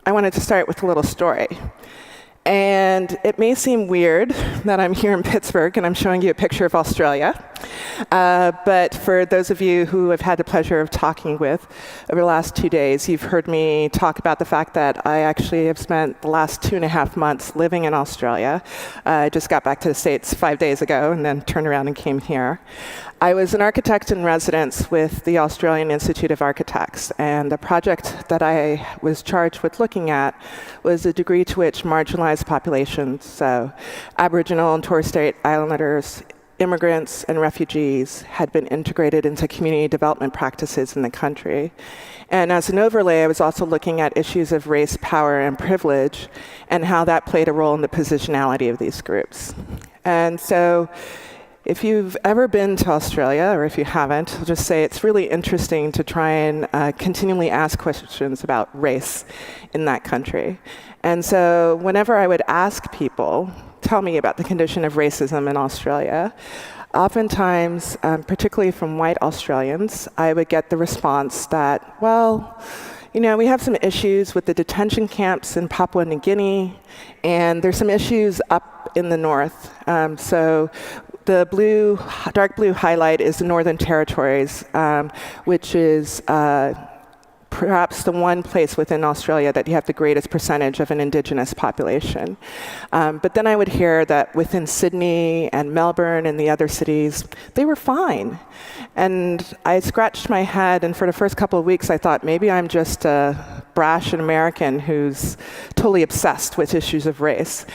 I wanted to start with a little story. And it may seem weird that I'm here in Pittsburgh and I'm showing you a picture of Australia. But for those of you who have had the pleasure of talking with over the last 2 days, you've heard me talk about the fact that I actually have spent the last 2.5 months living in Australia. I just got back to the States 5 days ago and then turned around and came here. I was an architect in residence with the Australian Institute of Architects, and the project that I was charged with looking at was the degree to which marginalized populations, so Aboriginal and Torres Strait Islanders, immigrants, and refugees had been integrated into community development practices in the country. And as an overlay, I was also looking at issues of race, power, and privilege, and how that played a role in the positionality of these groups. And so, if you've ever been to Australia, or if you haven't, I'll just say it's really interesting to try and continually ask questions about race in that country. And so whenever I would ask people, tell me about the condition of racism in Australia, oftentimes, particularly from white Australians, I would get the response that, well, you know, we have some issues with the detention camps in Papua New Guinea, and there's some issues up in the north. So the dark blue highlight is the Northern Territories, which is perhaps the one place within Australia that you have the greatest percentage of an Indigenous population. But then I would hear that within Sydney and Melbourne and the other cities, they were fine. And I scratched my head, and for the first couple of weeks, I thought maybe I'm just a brash American who's totally obsessed with issues of race,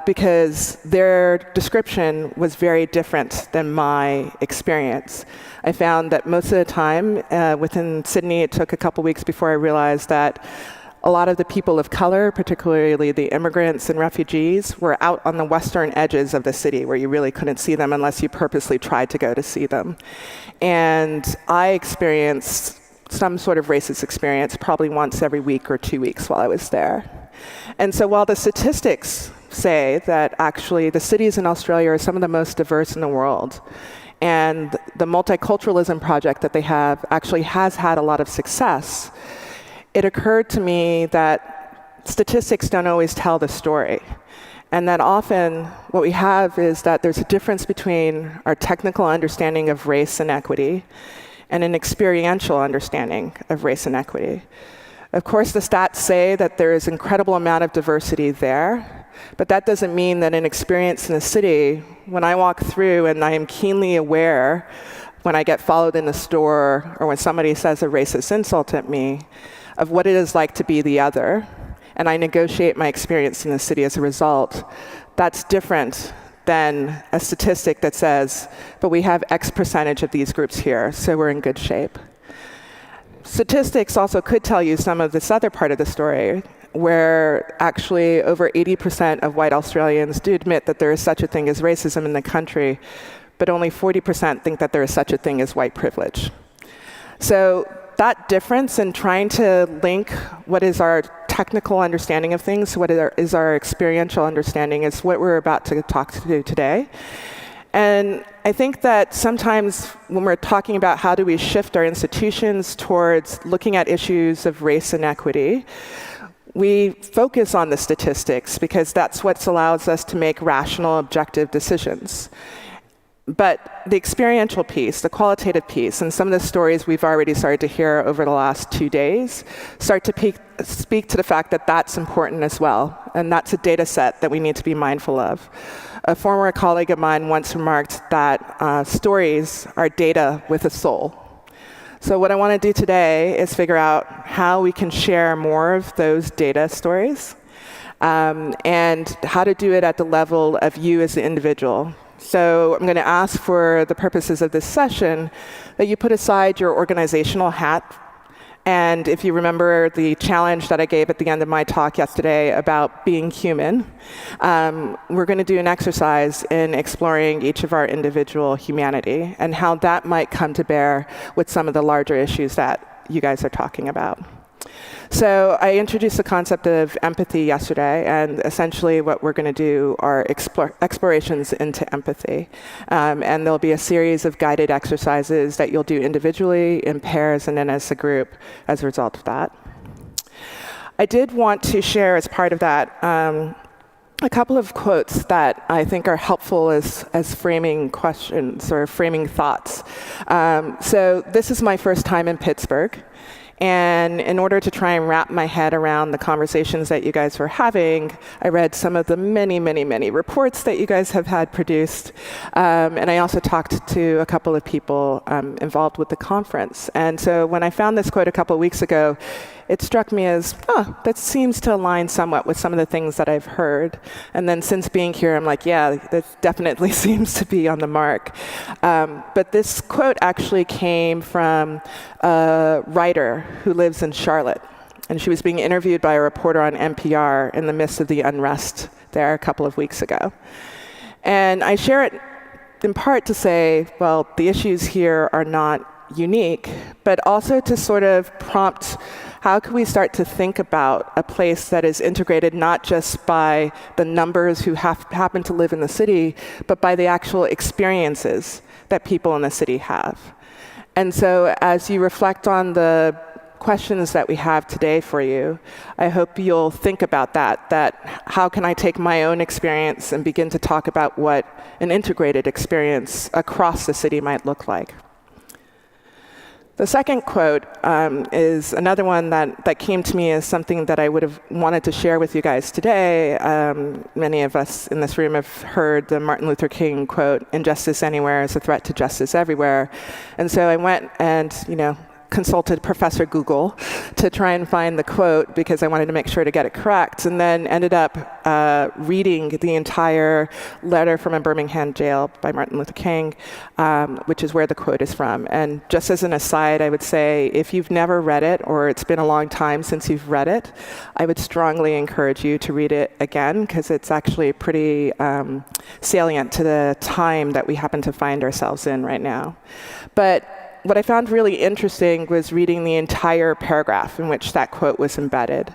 because their description was very different than my experience. I found that most of the time, within Sydney, it took a couple weeks before I realized that a lot of the people of color, particularly the immigrants and refugees, were out on the western edges of the city where you really couldn't see them unless you purposely tried to go to see them. And I experienced some sort of racist experience probably once every week or 2 weeks while I was there. And so while the statistics say that actually the cities in Australia are some of the most diverse in the world, and the multiculturalism project that they have actually has had a lot of success, it occurred to me that statistics don't always tell the story. And that often what we have is that there's a difference between our technical understanding of race and equity and an experiential understanding of race and equity. Of course, the stats say that there is an incredible amount of diversity there, but that doesn't mean that an experience in a city, when I walk through and I am keenly aware when I get followed in the store or when somebody says a racist insult at me, of what it is like to be the other, and I negotiate my experience in the city as a result, that's different than a statistic that says, but we have X percentage of these groups here, so we're in good shape. Statistics also could tell you some of this other part of the story, where actually over 80% of white Australians do admit that there is such a thing as racism in the country, but only 40% think that there is such a thing as white privilege. So that difference in trying to link what is our technical understanding of things to what is our experiential understanding is what we're about to talk to today. And I think that sometimes when we're talking about how do we shift our institutions towards looking at issues of race and equity, we focus on the statistics because that's what allows us to make rational, objective decisions. But the experiential piece, the qualitative piece, and some of the stories we've already started to hear over the last 2 days start to speak to the fact that that's important as well. And that's a data set that we need to be mindful of. A former colleague of mine once remarked that stories are data with a soul. So what I want to do today is figure out how we can share more of those data stories and how to do it at the level of you as the individual. So I'm going to ask for the purposes of this session that you put aside your organizational hat. And if you remember the challenge that I gave at the end of my talk yesterday about being human, we're going to do an exercise in exploring each of our individual humanity and how that might come to bear with some of the larger issues that you guys are talking about. So I introduced the concept of empathy yesterday, and essentially what we're going to do are explorations into empathy. And there'll be a series of guided exercises that you'll do individually, in pairs, and then as a group as a result of that. I did want to share as part of that a couple of quotes that I think are helpful as framing questions or framing thoughts. So this is my first time in Pittsburgh. And in order to try and wrap my head around the conversations that you guys were having, I read some of the many, many, many reports that you guys have had produced. And I also talked to a couple of people involved with the conference. And so when I found this quote a couple of weeks ago, it struck me as, that seems to align somewhat with some of the things that I've heard. And then since being here, I'm like, yeah, that definitely seems to be on the mark. But this quote actually came from a writer who lives in Charlotte. And she was being interviewed by a reporter on NPR in the midst of the unrest there a couple of weeks ago. And I share it in part to say, well, the issues here are not unique, but also to sort of prompt how can we start to think about a place that is integrated not just by the numbers who happen to live in the city, but by the actual experiences that people in the city have. And so as you reflect on the questions that we have today for you, I hope you'll think about that how can I take my own experience and begin to talk about what an integrated experience across the city might look like. The second quote is another one that came to me as something that I would have wanted to share with you guys today. Many of us in this room have heard the Martin Luther King quote, "Injustice anywhere is a threat to justice everywhere." And so I went and, consulted Professor Google to try and find the quote because I wanted to make sure to get it correct, and then ended up reading the entire letter from a Birmingham jail by Martin Luther King, which is where the quote is from. And just as an aside, I would say if you've never read it or it's been a long time since you've read it, I would strongly encourage you to read it again because it's actually pretty salient to the time that we happen to find ourselves in right now. But what I found really interesting was reading the entire paragraph in which that quote was embedded.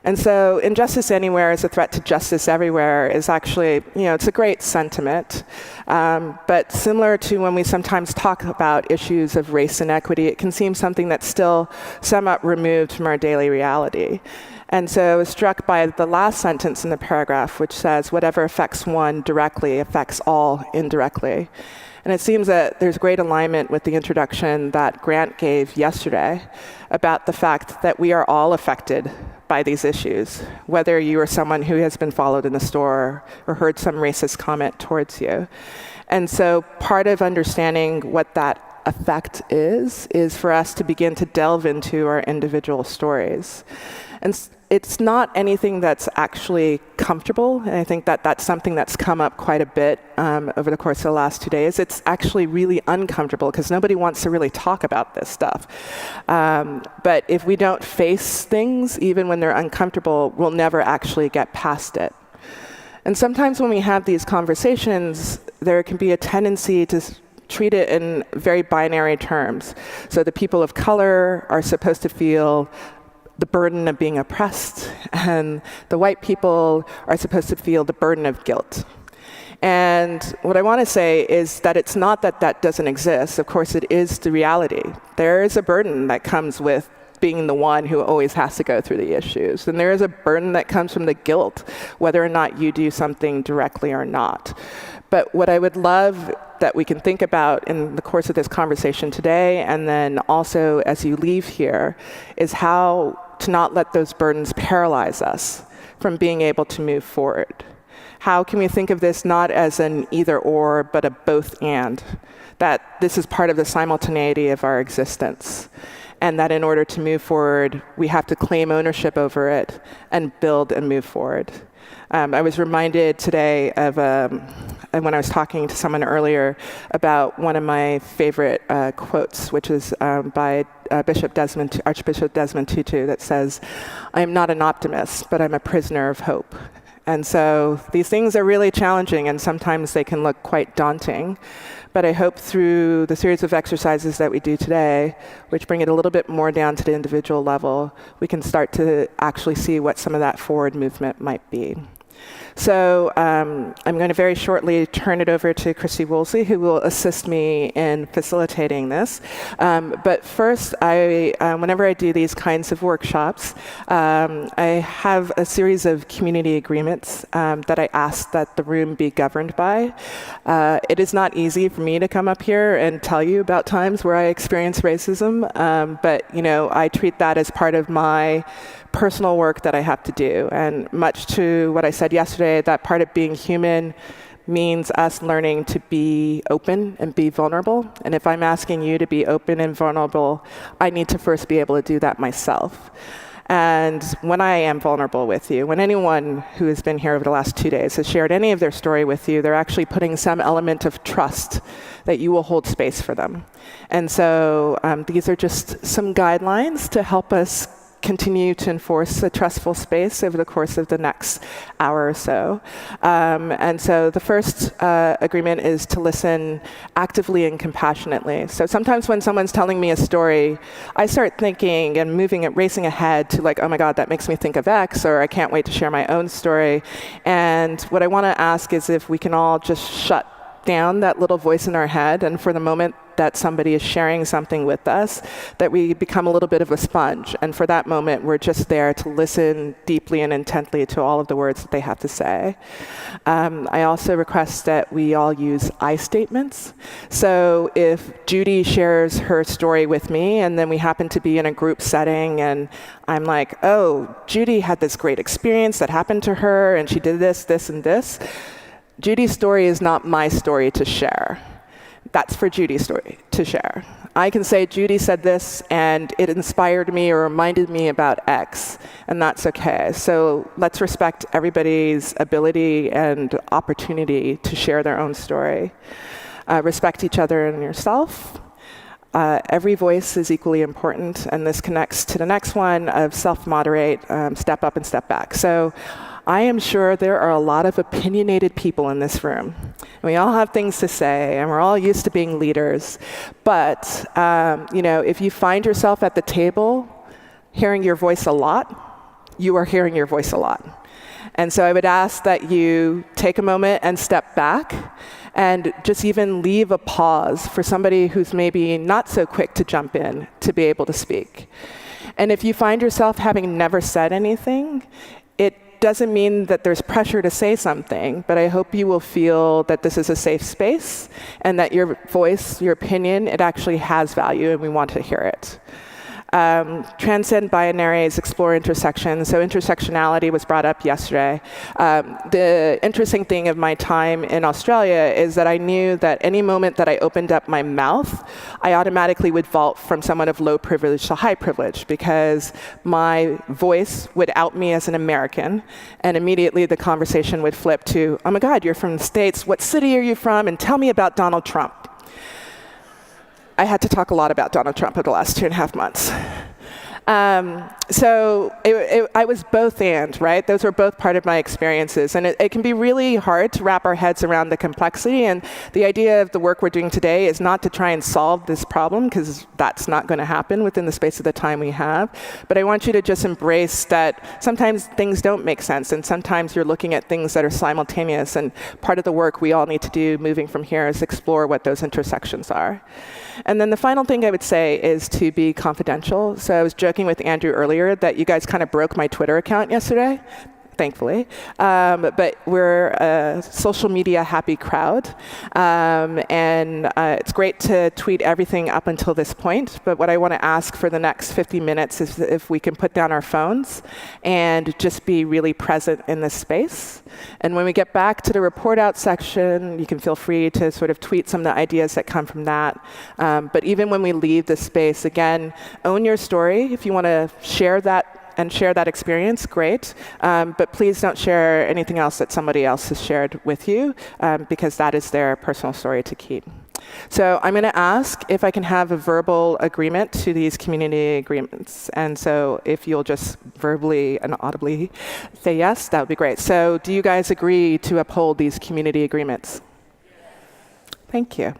And so injustice anywhere is a threat to justice everywhere is actually, it's a great sentiment. But similar to when we sometimes talk about issues of race and equity, it can seem something that's still somewhat removed from our daily reality. And so I was struck by the last sentence in the paragraph, which says, whatever affects one directly affects all indirectly. And it seems that there's great alignment with the introduction that Grant gave yesterday about the fact that we are all affected by these issues, whether you are someone who has been followed in the store or heard some racist comment towards you. And so part of understanding what that effect is for us to begin to delve into our individual stories. And it's not anything that's actually comfortable, and I think that that's something that's come up quite a bit over the course of the last 2 days. It's actually really uncomfortable because nobody wants to really talk about this stuff. But if we don't face things, even when they're uncomfortable, we'll never actually get past it. And sometimes when we have these conversations, there can be a tendency to treat it in very binary terms. So the people of color are supposed to feel the burden of being oppressed, and the white people are supposed to feel the burden of guilt. And what I want to say is that it's not that that doesn't exist. Of course, it is the reality. There is a burden that comes with being the one who always has to go through the issues. And there is a burden that comes from the guilt, whether or not you do something directly or not. But what I would love that we can think about in the course of this conversation today, and then also as you leave here, is how to not let those burdens paralyze us from being able to move forward. How can we think of this not as an either or, but a both and? That this is part of the simultaneity of our existence. And that in order to move forward, we have to claim ownership over it and build and move forward. I was reminded today of, when I was talking to someone earlier, about one of my favorite quotes, which is by Archbishop Desmond Tutu, that says, "I am not an optimist, but I'm a prisoner of hope." And so these things are really challenging, and sometimes they can look quite daunting. But I hope through the series of exercises that we do today, which bring it a little bit more down to the individual level, we can start to actually see what some of that forward movement might be. So I'm going to very shortly turn it over to Christy Woolsey, who will assist me in facilitating this. But first, whenever I do these kinds of workshops, I have a series of community agreements that I ask that the room be governed by. It is not easy for me to come up here and tell you about times where I experience racism, but I treat that as part of my personal work that I have to do. And much to what I said yesterday, that part of being human means us learning to be open and be vulnerable. And if I'm asking you to be open and vulnerable, I need to first be able to do that myself. And when I am vulnerable with you, when anyone who has been here over the last 2 days has shared any of their story with you, they're actually putting some element of trust that you will hold space for them. And so these are just some guidelines to help us continue to enforce a trustful space over the course of the next hour or so. And so the first agreement is to listen actively and compassionately. So sometimes when someone's telling me a story, I start thinking and racing ahead to like, oh my God, that makes me think of X, or I can't wait to share my own story. And what I want to ask is if we can all just shut down that little voice in our head, and for the moment that somebody is sharing something with us, that we become a little bit of a sponge. And for that moment, we're just there to listen deeply and intently to all of the words that they have to say. I also request that we all use I statements. So if Judy shares her story with me, and then we happen to be in a group setting, and I'm like, oh, Judy had this great experience that happened to her, and she did this, this, and this. Judy's story is not my story to share. That's for Judy's story to share. I can say, Judy said this, and it inspired me or reminded me about X, and that's okay. So let's respect everybody's ability and opportunity to share their own story. Respect each other and yourself. Every voice is equally important, and this connects to the next one of self-moderate, step up and step back. So I am sure there are a lot of opinionated people in this room. We all have things to say, and we're all used to being leaders. But, if you find yourself at the table hearing your voice a lot, you are hearing your voice a lot. And so I would ask that you take a moment and step back and just even leave a pause for somebody who's maybe not so quick to jump in to be able to speak. And if you find yourself having never said anything, it doesn't mean that there's pressure to say something, but I hope you will feel that this is a safe space and that your voice, your opinion, it actually has value and we want to hear it. Transcend binaries, explore intersections. So intersectionality was brought up yesterday. The interesting thing of my time in Australia is that I knew that any moment that I opened up my mouth, I automatically would vault from someone of low privilege to high privilege because my voice would out me as an American, and immediately the conversation would flip to, oh my God, you're from the States, what city are you from, and tell me about Donald Trump. I had to talk a lot about Donald Trump over the last 2.5 months. So I was both and, right? Those were both part of my experiences. And it can be really hard to wrap our heads around the complexity. And the idea of the work we're doing today is not to try and solve this problem, because that's not going to happen within the space of the time we have. But I want you to just embrace that sometimes things don't make sense. And sometimes you're looking at things that are simultaneous. And part of the work we all need to do moving from here is explore what those intersections are. And then the final thing I would say is to be confidential. So I was joking with Andrew earlier that you guys kind of broke my Twitter account yesterday, thankfully. But we're a social media happy crowd. And it's great to tweet everything up until this point. But what I want to ask for the next 50 minutes is if we can put down our phones and just be really present in this space. And when we get back to the report out section, you can feel free to sort of tweet some of the ideas that come from that. But even when we leave this space, again, own your story. If you want to share that and share that experience, great. But please don't share anything else that somebody else has shared with you, because that is their personal story to keep. So I'm going to ask if I can have a verbal agreement to these community agreements. And so if you'll just verbally and audibly say yes, that would be great. So do you guys agree to uphold these community agreements? Thank you.